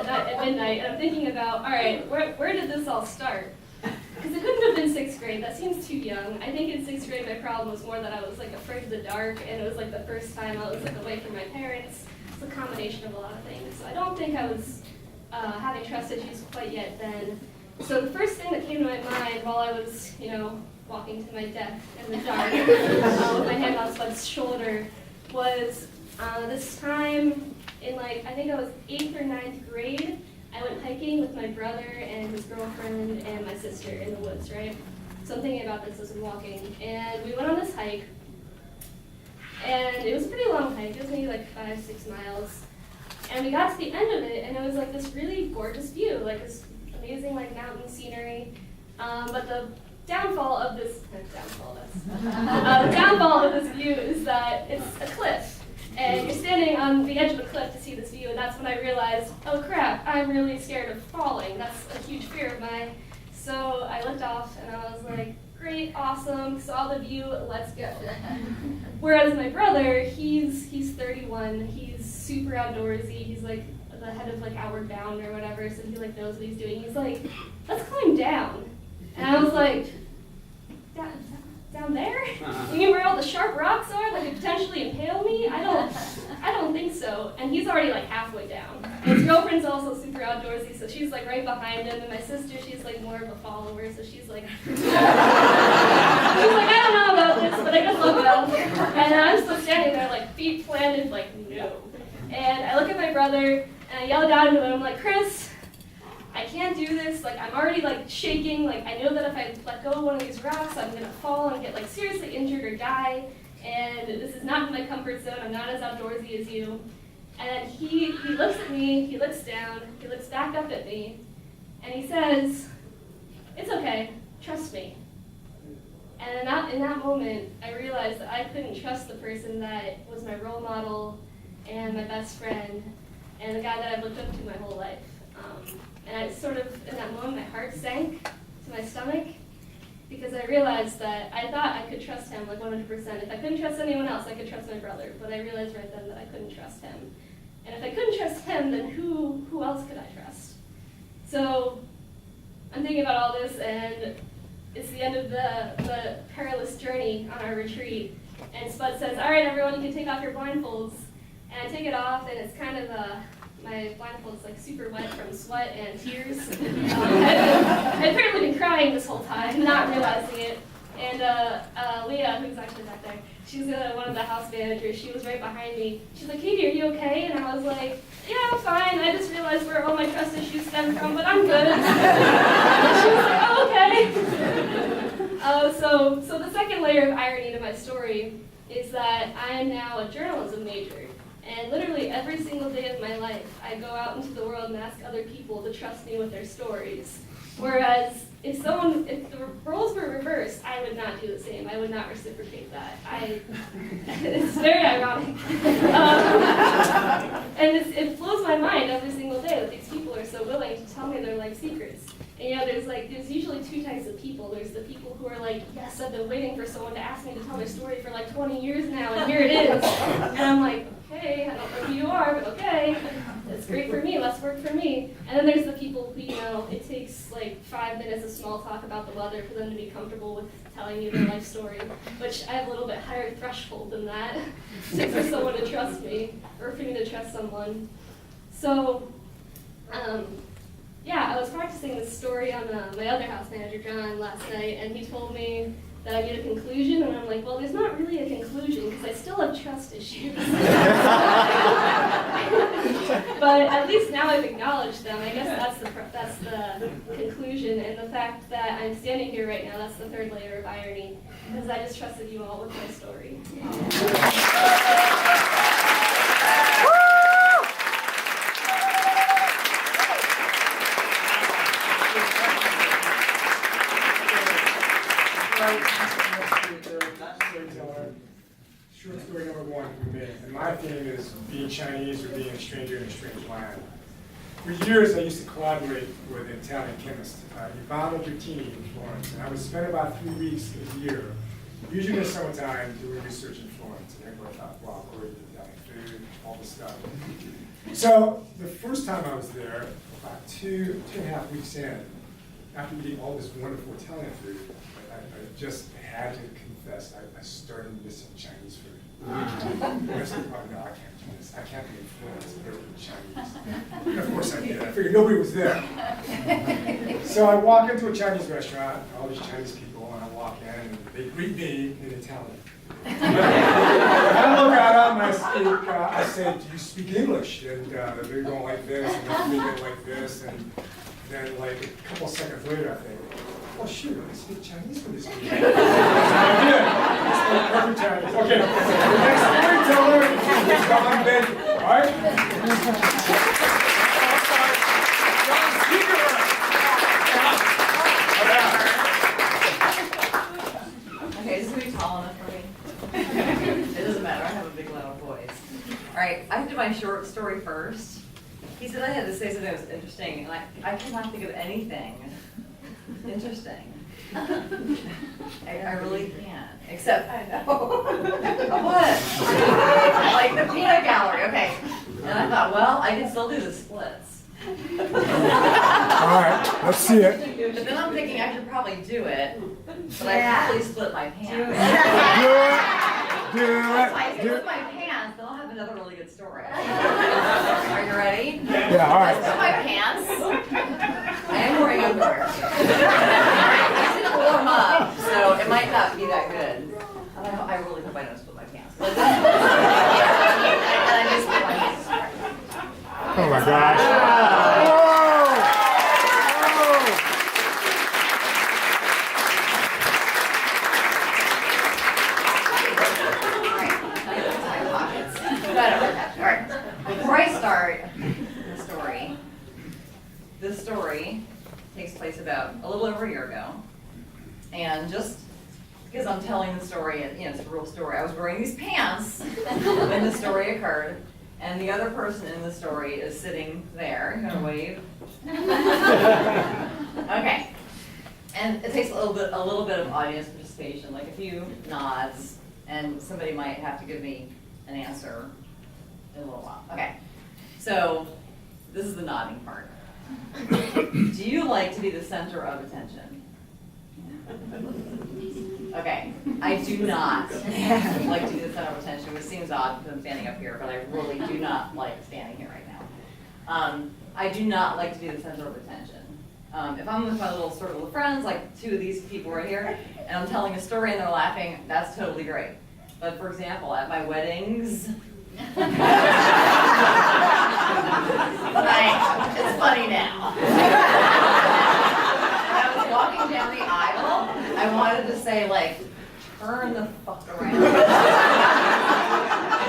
at midnight, and I'm thinking about, all right, where did this all start? Because it couldn't have been 6th grade. That seems too young. I think in 6th grade my problem was more that I was like afraid of the dark, and it was like the first time I was like away from my parents. It's a combination of a lot of things. So I don't think I was having trust issues quite yet then. So the first thing that came to my mind while I was, walking to my death in the dark with my hand on Spud's shoulder was this time in I think I was 8th or 9th grade. I went hiking with my brother and his girlfriend and my sister in the woods, right? So I'm thinking about this as I'm walking. And we went on this hike, and it was a pretty long hike. It was maybe 5-6 miles. And we got to the end of it, and it was this really gorgeous view, this amazing mountain scenery. But the downfall of this view is that it's a cliff. And you're standing on the edge of a cliff to see this view, and that's when I realized, oh crap, I'm really scared of falling. That's a huge fear of mine. So I looked off, and I was like, great, awesome, saw the view, let's go. Whereas my brother, he's 31, he's super outdoorsy, he's the head of Outward Bound or whatever, so he knows what he's doing. He's like, let's climb down. And I was like, down there? You mean where all the sharp rocks are that could potentially impale me? I don't think so. And he's already halfway down. And his girlfriend's also super outdoorsy, so she's right behind him. And my sister, she's more of a follower, so she's I don't know about this, but I guess I'll go. And I'm still standing there feet planted, no. And I look at my brother and I yell down to him, I'm like, Chris, I can't do this, I'm already shaking, I know that if I let go of one of these rocks, I'm gonna fall and get seriously injured or die, and this is not in my comfort zone, I'm not as outdoorsy as you. And he looks at me, he looks down, he looks back up at me, and he says, it's okay, trust me. And in that moment, I realized that I couldn't trust the person that was my role model and my best friend, and the guy that I've looked up to my whole life. And I in that moment, my heart sank to my stomach because I realized that I thought I could trust him 100%. If I couldn't trust anyone else, I could trust my brother. But I realized right then that I couldn't trust him. And if I couldn't trust him, then who else could I trust? So I'm thinking about all this, and it's the end of the perilous journey on our retreat. And Spud says, all right, everyone, you can take off your blindfolds. And I take it off, and it's kind of my blindfold's super wet from sweat and tears. I'd apparently been crying this whole time, not realizing it. And Leah, who's actually back there, she's one of the house managers. She was right behind me. She's like, Katie, are you okay? And I was like, yeah, I'm fine. I just realized where all my trust issues stem from, but I'm good. And she was like, oh, okay. So the second layer of irony to my story is that I am now a journalism major. And literally every single day of my life, I go out into the world and ask other people to trust me with their stories. Whereas if the roles were reversed, I would not do the same. I would not reciprocate that. It's very ironic. And it blows my mind every single day that these people are so willing to tell me their life secrets. And there's usually two types of people. There's the people who are yes, I've been waiting for someone to ask me to tell their story for 20 years now, and here it is. And I'm like, okay, I don't know who you are, but okay, it's great for me, let's work for me. And then there's the people who, it takes 5 minutes of small talk about the weather for them to be comfortable with telling you their life story, which I have a little bit higher threshold than that for someone to trust me, or for me to trust someone. So, I was practicing this story on my other house manager, John, last night, and he told me that I need a conclusion, and I'm like, well, there's not really a conclusion, because I still have trust issues. But at least now I've acknowledged them. I guess that's the conclusion, and the fact that I'm standing here right now, that's the third layer of irony, because I just trusted you all with my story. Short story number one for me, and my theme is being Chinese or being a stranger in a strange land. For years, I used to collaborate with an Italian chemist, Ivano Bertini in Florence, and I would spend about 3 weeks a year, usually in the summertime, doing research in Florence. And everybody thought, wow, great Italian food, all this stuff. So the first time I was there, about two and a half weeks in, after eating all this wonderful Italian food, I just had to confess I started missing Chinese food. The rest of the no, I can't do this. I can't be influenced by Chinese. And of course I did. I figured nobody was there. So I walk into a Chinese restaurant, all these Chinese people, and I walk in, and they greet me in Italian. I look at them, I say, do you speak English? And they're going like this, and they're speaking like this, and then like a couple seconds later I think, oh shoot, I speak Chinese for this meeting. I did. I speak perfect Chinese. Okay, the next storyteller is Don Baker, all right? Okay, is this gonna be tall enough for me? It doesn't matter, I have a big loud voice. All right, I did my short story first. He said I had to say something that was interesting, and I cannot think of anything interesting. I really can't, except I know. What? Like the peanut gallery, okay. And I thought, well, I can still do the splits. All right, let's see it. But then I'm thinking I should probably do it, but I probably split my pants. Do it. If I split my pants, then I'll have another really good story. Are you ready? Yeah, all I split right. my pants. I am wearing underwear. I didn't warm up, so it might not be that good. I really hope I don't split my pants. But and I just split my pants. Oh my gosh. Alright, before I start this story takes place about a little over a year ago. And just because I'm telling the story, and it's a real story, I was wearing these pants when the story occurred. And the other person in the story is sitting there. You gonna wave? Okay. And it takes a little bit of audience participation, like a few nods, and somebody might have to give me an answer in a little while. Okay. So this is the nodding part. Do you like to be the center of attention? Okay, I do not like to be the center of attention, which seems odd because I'm standing up here, but I really do not like standing here right now. I do not like to be the center of attention. If I'm with my little circle of friends, like two of these people right here, and I'm telling a story and they're laughing, that's totally great. But for example, at my weddings, it's funny now. I was walking down the aisle, I wanted to say, like, turn the fuck around.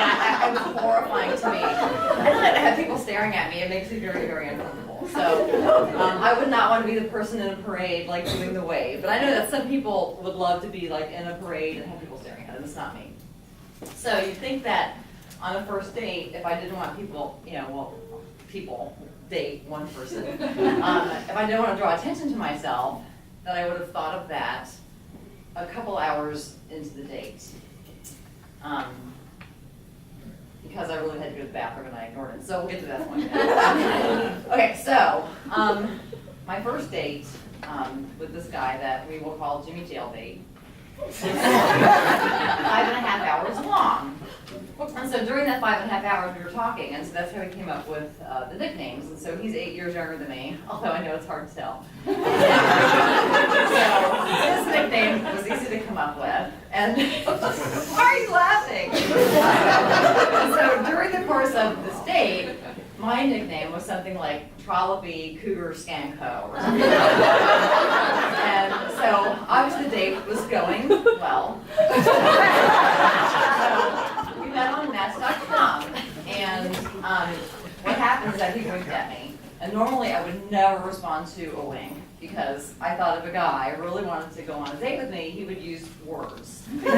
That was horrifying to me. And then I have people staring at me, it makes me very, very uncomfortable. So I would not want to be the person in a parade, like, doing the wave. But I know that some people would love to be, like, in a parade and have people staring at them. It's not me. So you'd think that on a first date, if I didn't want people, people date one person, if I didn't want to draw attention to myself, that I would have thought of that a couple hours into the date. Because I really had to go to the bathroom and I ignored it. So we'll get to that point. Okay, so my first date with this guy that we will call Jimmy Jailbait, 5.5 hours long. And so during that 5.5 hours we were talking, and so that's how we came up with the nicknames. And so he's 8 years younger than me, although I know it's hard to tell. So his nickname was easy to come up with. And why are you laughing? And so during the course of this date, my nickname was something like Trollopy Cougar Skanko or something. And so obviously the date was going well. So we met on Match.com, and what happened is that he winked at me. And normally I would never respond to a wink, because I thought if a guy really wanted to go on a date with me, he would use words. But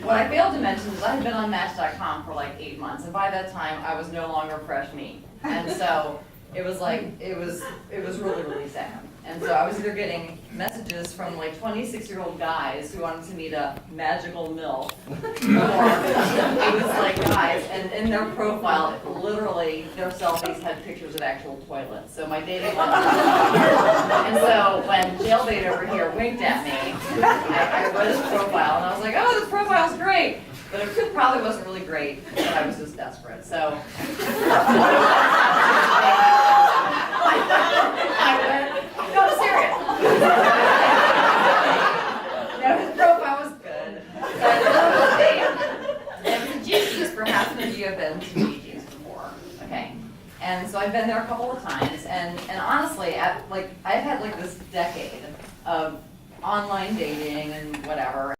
what I failed to mention is I had been on Match.com for like 8 months, and by that time I was no longer fresh meat. And so it was like, it was really, really sad. And so I was either getting messages from like 26-year-old guys who wanted to meet a magical MILF, or it was like guys, and in their profile, literally, their selfies had pictures of actual toilets. So my dating went and so when Jailbait over here winked at me, I read his profile, and I was like, oh, this profile's great. But it probably wasn't really great, but I was just desperate, so. No, serious. No, his profile was good. It was Gigi's, perhaps maybe you've been to Gigi's before, okay? And so I've been there a couple of times, and honestly, I've had like this decade of online dating and whatever.